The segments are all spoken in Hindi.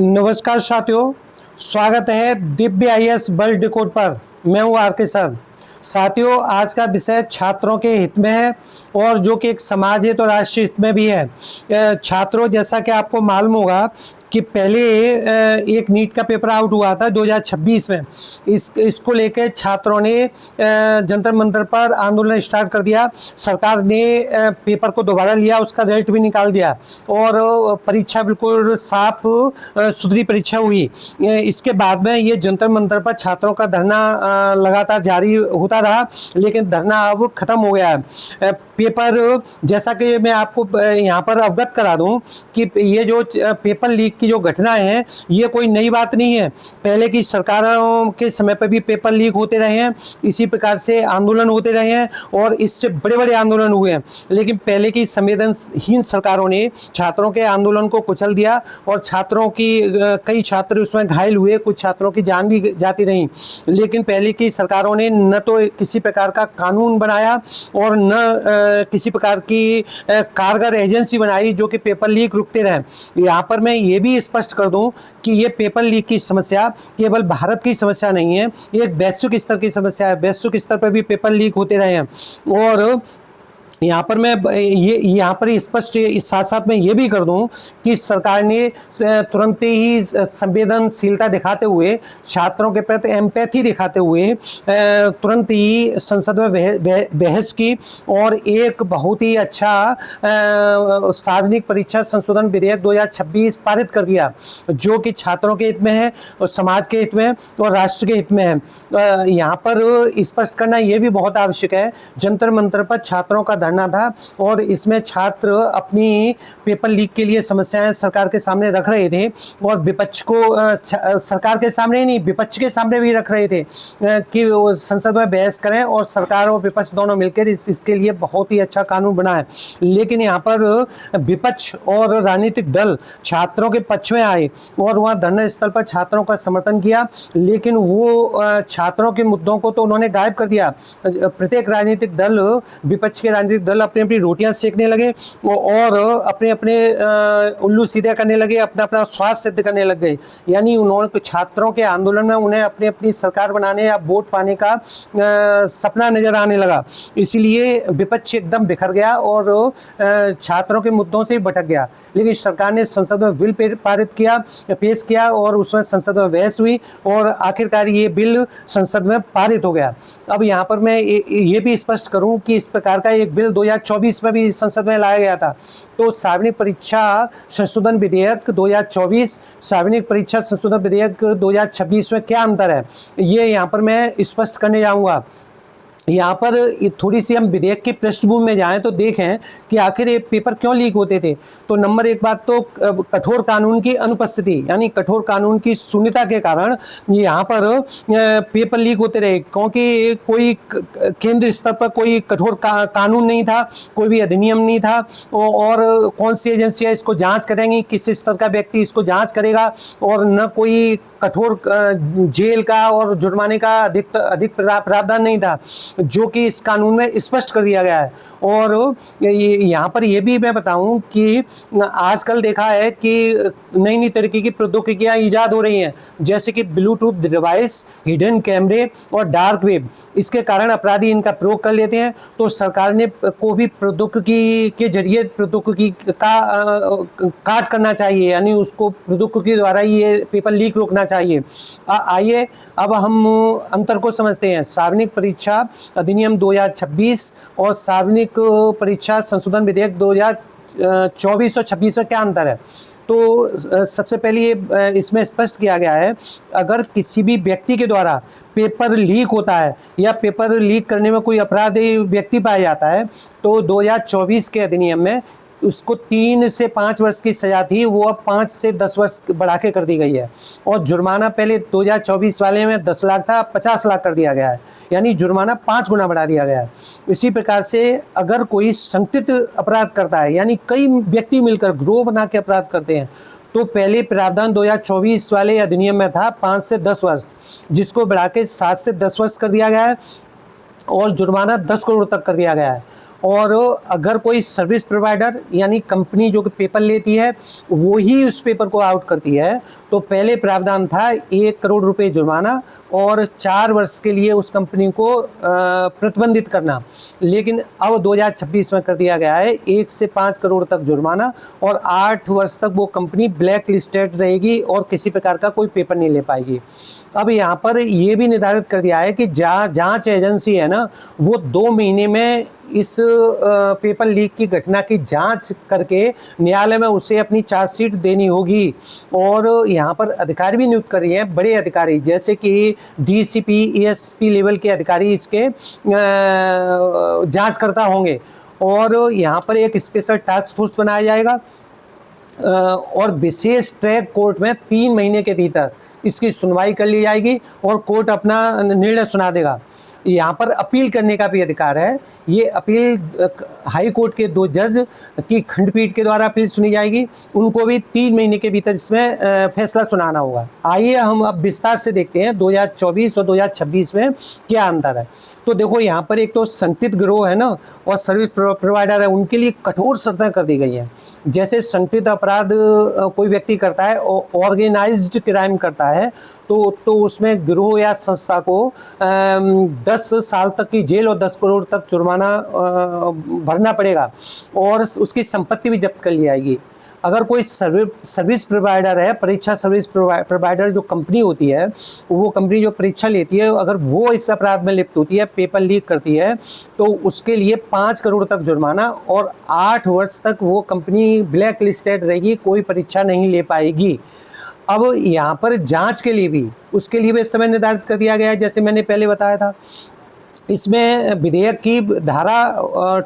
नमस्कार साथियों, स्वागत है दिव्य आईएएस वर्ल्ड डिकोड पर। मैं हूं आर के सर। साथियों, आज का विषय छात्रों के हित में है और जो कि एक समाज हित और राष्ट्रीय हित में भी है। छात्रों, जैसा कि आपको मालूम होगा कि पहले एक नीट का पेपर आउट हुआ था 2026 में। इसको लेकर छात्रों ने जंतर मंतर पर आंदोलन स्टार्ट कर दिया। सरकार ने पेपर को दोबारा लिया, उसका रिजल्ट भी निकाल दिया और परीक्षा बिल्कुल साफ सुथरी परीक्षा हुई। इसके बाद में ये जंतर मंतर पर छात्रों का धरना लगातार जारी होता रहा, लेकिन धरना अब खत्म हो गया है। पेपर, जैसा कि मैं आपको यहाँ पर अवगत करा दूं कि ये जो पेपर लीक की जो घटनाएं हैं, ये कोई नई बात नहीं है। पहले की सरकारों के समय पर भी पेपर लीक होते रहे हैं, इसी प्रकार से आंदोलन होते रहे हैं और इससे बड़े बड़े आंदोलन हुए हैं। लेकिन पहले की संवेदनहीन सरकारों ने छात्रों के आंदोलन को कुचल दिया और छात्रों की कई छात्र उसमें घायल हुए, कुछ छात्रों की जान भी जाती रही। लेकिन पहले की सरकारों ने न तो किसी प्रकार का कानून बनाया और न किसी प्रकार की कारगर एजेंसी बनाई जो कि पेपर लीक रुकते रहे। यहाँ पर मैं ये भी स्पष्ट कर दूं कि ये पेपर लीक की समस्या केवल भारत की समस्या नहीं है, ये एक वैश्विक स्तर की समस्या है। वैश्विक स्तर पर भी पेपर लीक होते रहे हैं और यहाँ पर मैं यहाँ पर स्पष्ट इस साथ साथ मैं ये भी कर दूं कि सरकार ने तुरंत ही संवेदनशीलता दिखाते हुए, छात्रों के प्रति एम्पैथी दिखाते हुए तुरंत ही संसद में बहस की और एक बहुत ही अच्छा सार्वजनिक परीक्षा संशोधन विधेयक 2026 पारित कर दिया, जो कि छात्रों के हित में है और समाज के हित में है और राष्ट्र के हित में है। यहाँ पर स्पष्ट करना ये भी बहुत आवश्यक है, जंतर मंतर पर छात्रों का धरना था और इसमें छात्र अपनी पेपर लीक के लिए समस्याएं सरकार के सामने रख रहे थे और विपक्ष को सरकार के सामने नहीं, विपक्ष के सामने भी रख रहे थे कि वो संसद में बहस करें और सरकार और विपक्ष दोनों मिलकर इसके लिए बहुत ही अच्छा कानून बनाए। लेकिन यहाँ पर विपक्ष और राजनीतिक दल छात्रों के पक्ष में आए और वहाँ धरना स्थल पर छात्रों का समर्थन किया, लेकिन वो छात्रों के मुद्दों को तो उन्होंने गायब कर दिया। प्रत्येक राजनीतिक दल, विपक्ष के राजनीतिक दल अपनी अपनी रोटियां सेकने लगे और अपने अपने उल्लू सीधे करने लगे, अपना अपना स्वार्थ सिद्ध करने लग गए। यानी उन्होंने छात्रों के आंदोलन में उन्हें अपनी अपनी सरकार बनाने या वोट पाने का सपना नजर आने लगा। इसीलिए विपक्ष एकदम बिखर गया और छात्रों के मुद्दों से ही भटक गया। लेकिन सरकार ने संसद में बिल पेश किया और उसमें संसद में बहस हुई और आखिरकार ये बिल संसद में पारित हो गया। अब यहाँ पर मैं ये भी स्पष्ट करूं कि इस प्रकार का एक बिल 2024 में भी संसद में लाया गया था। तो सार्वजनिक परीक्षा संशोधन विधेयक 2024 सार्वजनिक परीक्षा संशोधन विधेयक 2026 में क्या अंतर है, ये यहाँ पर मैं स्पष्ट करने जाऊंगा। यहाँ पर थोड़ी सी हम विधेयक की पृष्ठभूमि में जाएं तो देखें कि आखिर ये पेपर क्यों लीक होते थे। तो नंबर एक बात तो कठोर कानून की अनुपस्थिति, यानी कठोर कानून की शून्यता के कारण यहाँ पर पेपर लीक होते रहे, क्योंकि कोई केंद्र स्तर पर कोई कठोर कानून नहीं था, कोई भी अधिनियम नहीं था और कौन सी एजेंसियाँ इसको जाँच करेंगी, किस स्तर का व्यक्ति इसको जाँच करेगा, और न कोई कठोर जेल का और जुर्माने का अधिक प्रावधान नहीं था, जो कि इस कानून में स्पष्ट कर दिया गया है। और यहाँ पर यह भी मैं बताऊं कि आजकल देखा है कि नई नई तरीके की प्रौद्योगिकियां ईजाद हो रही हैं, जैसे कि ब्लूटूथ डिवाइस, हिडन कैमरे और डार्क वेब। इसके कारण अपराधी इनका प्रयोग कर लेते हैं। तो सरकार ने को भी प्रौद्योगिकी के जरिए प्रौद्योगिकी का काट करना चाहिए, यानी उसको प्रौद्योगिकी द्वारा ये पेपर लीक रोकना चाहिए। आइए अब हम अंतर को समझते हैं। सार्वजनिक परीक्षा अधिनियम 2026 और सार्वजनिक परीक्षा संशोधन विधेयक 2024 और 26 में क्या अंतर है। तो सबसे पहले इसमें स्पष्ट किया गया है, अगर किसी भी व्यक्ति के द्वारा पेपर लीक होता है या पेपर लीक करने में कोई अपराधी व्यक्ति पाया जाता है तो 2024 के अधिनियम में उसको 3 से 5 वर्ष की सजा थी, वो अब 5 से 10 वर्ष बढ़ा के कर दी गई है। और जुर्माना पहले 2024 वाले में 10 लाख था, 50 लाख कर दिया गया है, यानी जुर्माना 5 गुना बढ़ा दिया गया है। इसी प्रकार से अगर कोई संगठित अपराध करता है, यानी कई व्यक्ति मिलकर ग्रोह बना के अपराध करते हैं, तो पहले प्रावधान 2024 वाले अधिनियम में था 5 से 10 वर्ष, जिसको बढ़ा के 7 से 10 वर्ष कर दिया गया है और जुर्माना 10 करोड़ तक कर दिया गया है। और अगर कोई सर्विस प्रोवाइडर यानी कंपनी जो कि पेपर लेती है वो ही उस पेपर को आउट करती है तो पहले प्रावधान था 1 करोड़ रुपए जुर्माना और 4 वर्ष के लिए उस कंपनी को प्रतिबंधित करना, लेकिन अब 2026 में कर दिया गया है 1 से 5 करोड़ तक जुर्माना और 8 वर्ष तक वो कंपनी ब्लैक लिस्टेड रहेगी और किसी प्रकार का कोई पेपर नहीं ले पाएगी। अब यहाँ पर ये भी निर्धारित कर दिया है कि जांच एजेंसी है ना वो 2 महीने में इस पेपर लीक की घटना की जांच करके न्यायालय में उसे अपनी चार्जशीट देनी होगी। और यहाँ पर अधिकारी भी नियुक्त कर रही हैं, बड़े अधिकारी जैसे कि डीसीपी एएसपी लेवल के अधिकारी इसके जांचकर्ता होंगे और यहाँ पर एक स्पेशल टास्क फोर्स बनाया जाएगा और विशेष ट्रैक कोर्ट में 3 महीने के भीतर इसकी सुनवाई कर ली जाएगी और कोर्ट अपना निर्णय सुना देगा। यहाँ पर अपील करने का भी अधिकार है। ये अपील हाई कोर्ट के 2 जज की खंडपीठ के द्वारा अपील सुनी जाएगी, उनको भी 3 महीने के भीतर इसमें फैसला सुनाना होगा। आइए हम अब विस्तार से देखते हैं 2024 और 2026 में क्या अंतर है। तो देखो यहाँ पर एक तो संगठित गिरोह है ना और सर्विस प्रोवाइडर है, उनके लिए कठोर शर्तें कर दी गई हैं। जैसे संगठित अपराध कोई व्यक्ति करता है और ऑर्गेनाइज्ड क्राइम करता है तो उसमें गिरोह या संस्था को 10 साल तक की जेल और 10 करोड़ तक जुर्माना भरना पड़ेगा और उसकी संपत्ति भी जब्त कर ली जाएगी। अगर कोई सर्विस प्रोवाइडर है, परीक्षा सर्विस प्रोवाइडर जो कंपनी होती है, वो कंपनी जो परीक्षा लेती है, अगर वो इस अपराध में लिप्त होती है, पेपर लीक करती है, तो उसके लिए 5 करोड़ तक जुर्माना और 8 वर्ष तक वो कंपनी ब्लैक लिस्टेड रहेगी, कोई परीक्षा नहीं ले पाएगी। अब यहाँ पर जांच के लिए भी उसके लिए भी समय निर्धारित कर दिया गया है, जैसे मैंने पहले बताया था। इसमें विधेयक की धारा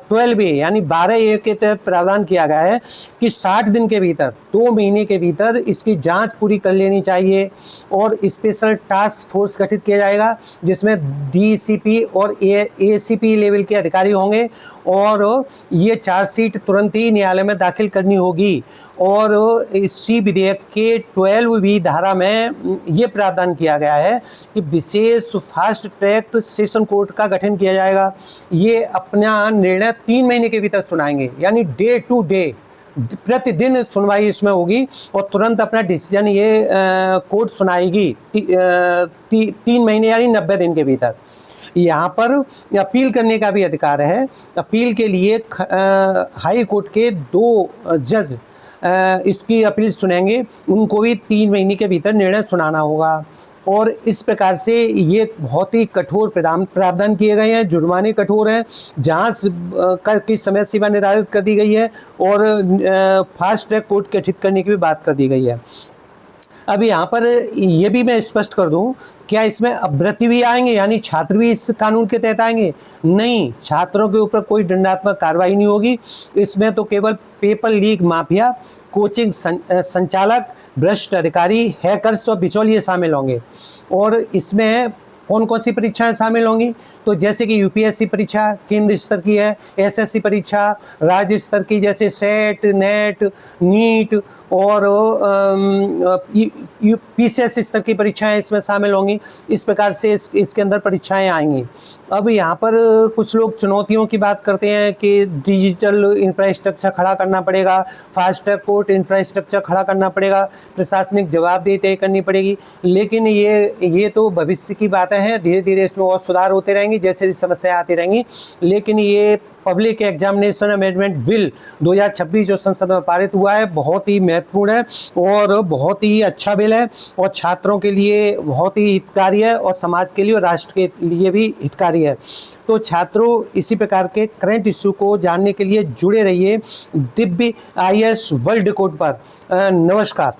12A यानी 12A के तहत प्रावधान किया गया है कि 60 दिन के भीतर 2 महीने के भीतर इसकी जांच पूरी कर लेनी चाहिए और स्पेशल टास्क फोर्स गठित किया जाएगा जिसमें डीसीपी और एसीपी लेवल के अधिकारी होंगे और ये चार्जशीट तुरंत ही न्यायालय में दाखिल करनी होगी। और इसी विधेयक के 12B धारा में ये प्रावधान किया गया है कि विशेष फास्ट ट्रैक सेशन कोर्ट का गठन किया जाएगा। ये अपना निर्णय 3 महीने के भीतर सुनाएंगे, यानी डे टू डे प्रतिदिन सुनवाई इसमें होगी और तुरंत अपना डिसीजन ये कोर्ट सुनाएगी 3 महीने यानी 90 दिन के भीतर। यहाँ पर अपील करने का भी अधिकार है। अपील के लिए हाई कोर्ट के 2 जज इसकी अपील सुनेंगे, उनको भी 3 महीने के भीतर निर्णय सुनाना होगा। और इस प्रकार से ये बहुत ही कठोर प्रावधान किए गए हैं, जुर्माने कठोर हैं, जांच की समय सीमा निर्धारित कर दी गई है और फास्ट ट्रैक कोर्ट गठित करने की भी बात कर दी गई है। अब यहाँ पर ये भी मैं स्पष्ट कर दूं, क्या इसमें अभ्यर्थी भी आएंगे यानी छात्र भी इस कानून के तहत आएंगे? नहीं, छात्रों के ऊपर कोई दंडात्मक कार्रवाई नहीं होगी। इसमें तो केवल पेपर लीक माफिया, कोचिंग संचालक, भ्रष्ट अधिकारी, हैकर्स और बिचौलिए शामिल होंगे। और इसमें कौन कौन सी परीक्षाएं शामिल होंगी? तो जैसे कि यूपीएससी परीक्षा केंद्र स्तर की है, एसएससी परीक्षा राज्य स्तर की जैसे सेट, नेट, नीट और पीसीएस स्तर की परीक्षाएं इसमें शामिल होंगी। इस प्रकार से इसके अंदर परीक्षाएं आएंगी। अब यहाँ पर कुछ लोग चुनौतियों की बात करते हैं कि डिजिटल इंफ्रास्ट्रक्चर खड़ा करना पड़ेगा, फास्ट ट्रैक कोर्ट इंफ्रास्ट्रक्चर खड़ा करना पड़ेगा, प्रशासनिक जवाबदेही तय करनी पड़ेगी। लेकिन ये तो भविष्य की बातें हैं, धीरे धीरे इसमें और सुधार होते रहेंगे जैसे समस्याएं आती रहेंगी। लेकिन ये पब्लिक एग्जामिनेशन अमेंडमेंट बिल 2026 जो संसद में पारित हुआ है बहुत ही महत्वपूर्ण है और बहुत ही अच्छा बिल है और छात्रों के लिए बहुत ही हितकारी है और समाज के लिए और राष्ट्र के लिए भी हितकारी है। तो छात्रों इसी प्रकार के करंट इश्यू को जानने के लिए जुड़े रहिए दिव्य IAS वर्ल्ड डिकोड पर। नमस्कार।